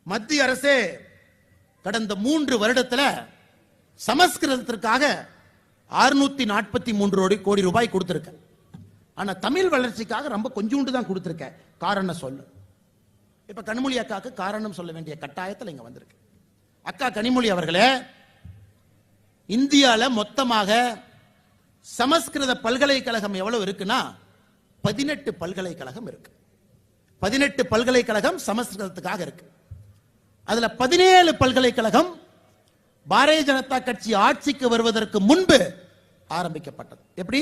மத்திய அரசே கடந்த 3 வருடத்துல சமஸ்கிருதத்திற்காக 643 கோடி ரூபாய் கொடுத்திருக்க. ஆனா தமிழ் வளர்ச்சிக்காக ரொம்ப கொஞ்சோண்டு தான் கொடுத்திருக்க. காரணம் சொல்லு. இப்ப கனிமொழி அக்காக்கு காரணம் சொல்ல வேண்டிய கட்டாயத்தில் இங்க வந்திருக்கு. அக்கா கனிமொழி அவர்களே, இந்தியால மொத்தமாக சமஸ்கிருத பல்கலைக்கழகம் எவ்வளவு இருக்குன்னா 18 பல்கலைக்கழகம் இருக்கு. 18 பல்கலைக்கழகம் சமஸ்கிருதத்துக்காக இருக்கு. அதுல 17 பல்கலைக்கழகம் பாரதிய ஜனதா கட்சி ஆட்சிக்கு வருவதற்கு முன்பு ஆரம்பிக்கப்பட்டது. எப்படி?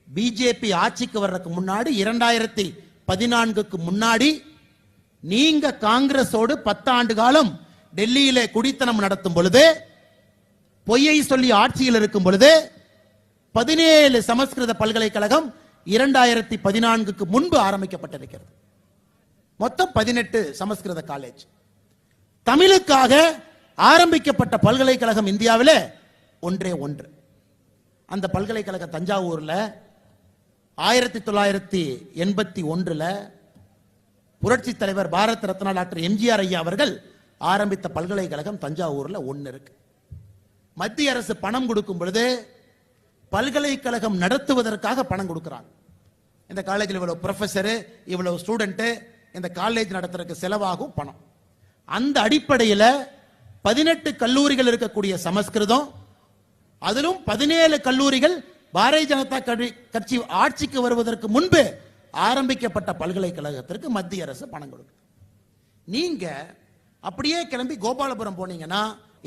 பிஜேபி ஆட்சிக்கு வர்றதுக்கு முன்னாடி 2014க்கு முன்னாடி நீங்க காங்கிரஸோடு 10 ஆண்டு காலம் டெல்லியிலே குடித்தனம் நடத்தும் பொழுது, பொய்யை சொல்லி ஆட்சியில் இருக்கும் பொழுது 17 சமஸ்கிருத பல்கலைக்கழகம் 2014க்கு முன்பு ஆரம்பிக்கப்பட்டிருக்கிறது. மொத்தம் 18 சமஸ்கிருத காலேஜ். தமிழுக்காக ஆரம்பிக்கப்பட்ட பல்கலைக்கழகம் இந்தியாவில் ஒன்றே ஒன்று. அந்த பல்கலைக்கழகம் தஞ்சாவூர்ல 1981 புரட்சி தலைவர் பாரத ரத்னா டாக்டர் எம்ஜிஆர் ஐயா அவர்கள் ஆரம்பித்த பல்கலைக்கழகம் தஞ்சாவூர்ல ஒன்னு இருக்கு. மத்திய அரசு பணம் கொடுக்கும் பொழுது பல்கலைக்கழகம் நடத்துவதற்காக பணம் கொடுக்கிறாங்க. இந்த காலேஜில் இவ்வளவு ப்ரொஃபஸர், இவ்வளவு ஸ்டூடெண்ட், இந்த காலேஜ் நடத்துறதுக்கு செலவாகும் பணம். அந்த அடிப்படையில் 18 கல்லூரிகள் இருக்கக்கூடிய சமஸ்கிருதம், அதிலும் 17 கல்லூரிகள் பாரதிய ஜனதா கட்சி ஆட்சிக்கு வருவதற்கு முன்பு ஆரம்பிக்கப்பட்ட பல்கலைக்கழகத்திற்கு மத்திய அரசு பணம் கொடுக்கும். நீங்க அப்படியே கிளம்பி கோபாலபுரம் போனீங்கன்னா,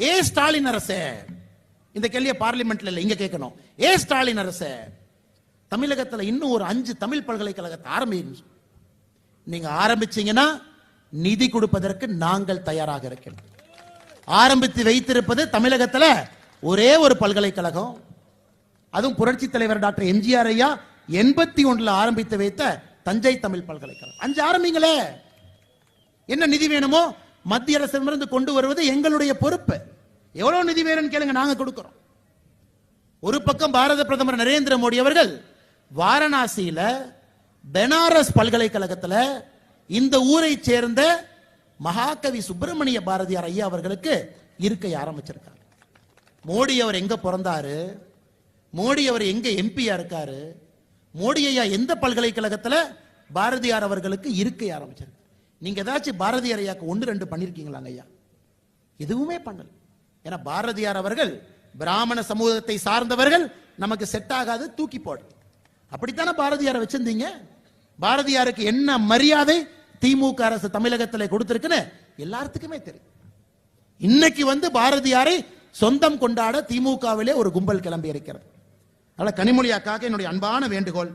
ஏ ஸ்டாலின் அரசே, இந்த கேள்வியை பார்லிமெண்ட்ல இல்ல இங்க கேட்கணும். ஏ ஸ்டாலின் அரசே, தமிழகத்தில் இன்னும் ஒரு 5 தமிழ் பல்கலைக்கழகத்தை ஆரம்பிங்க. நீங்க ஆரம்பிச்சீங்கன்னா நிதி கொடுப்பதற்கு நாங்கள் தயாராக இருக்கிறோம். ஆரம்பித்து வைத்திருப்பது தமிழகத்தில் ஒரே ஒரு பல்கலைக்கழகம், அதுவும் புரட்சி தலைவர் டாக்டர் எம்ஜிஆர் ஐயா 81 ஆரம்பித்து வைத்த தஞ்சை தமிழ் பல்கலைக்கழகம். 5 ஆரம்பிங்களே. என்ன நிதி வேணுமோ மத்திய அரசிடமிருந்து கொண்டு வருவது எங்களுடைய பொறுப்பு. எவ்வளவு நிதி வேணும்னு கேளுங்க, நாங்க கொடுக்கிறோம். ஒரு பக்கம் பாரத பிரதமர் நரேந்திர மோடி அவர்கள் வாரணாசியில பெனாரஸ் பல்கலைக்கழகத்தில் இந்த ஊரை சேர்ந்த மகாகவி சுப்பிரமணிய பாரதியார் ஐயா அவர்களுக்கு இருக்கை ஆரம்பிச்சிருக்காங்க. மோடி அவர் எங்க பிறந்தாரு, மோடி அவர் எங்க எம்பியா இருக்காரு, மோடி ஐயா எந்த பல்கலைக்கழகத்தில் பாரதியார் அவர்களுக்கு இருக்கை ஆரம்பிச்சிருக்கு. நீங்க ஏதாச்சும் பாரதியார் ஐயாக்கு 1-2 பண்ணிருக்கீங்களாங்க ஐயா? எதுவுமே பண்ணல. ஏன்னா பாரதியார் அவர்கள் பிராமண சமூகத்தை சார்ந்தவர்கள், நமக்கு செட் ஆகாது, தூக்கி போடு. அப்படித்தானே பாரதியாரை வச்சிருந்தீங்க? பாரதியாருக்கு என்ன மரியாதை திமுக அரசு தமிழகத்தில் கொடுத்திருக்குன்னு எல்லாத்துக்குமே தெரியும். இன்னைக்கு பாரதியாரை சொந்தம் கொண்டாட திமுகவிலே ஒரு கும்பல் கிளம்பி இருக்கிறது. அதனால கனிமொழி அக்காக்கு என்னுடைய அன்பான வேண்டுகோள்,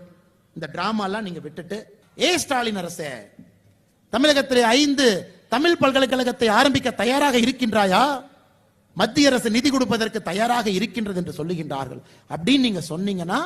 இந்த டிராமாலாம் நீங்க விட்டுட்டு, ஏ ஸ்டாலின் அரசே, தமிழகத்திலே 5 தமிழ் பல்கலைக்கழகத்தை ஆரம்பிக்க தயாராக இருக்கின்றாயா? மத்திய அரசு நிதி கொடுப்பதற்கு தயாராக இருக்கின்றது என்று சொல்லுகின்றார்கள். அப்படின்னு நீங்க சொன்னீங்கன்னா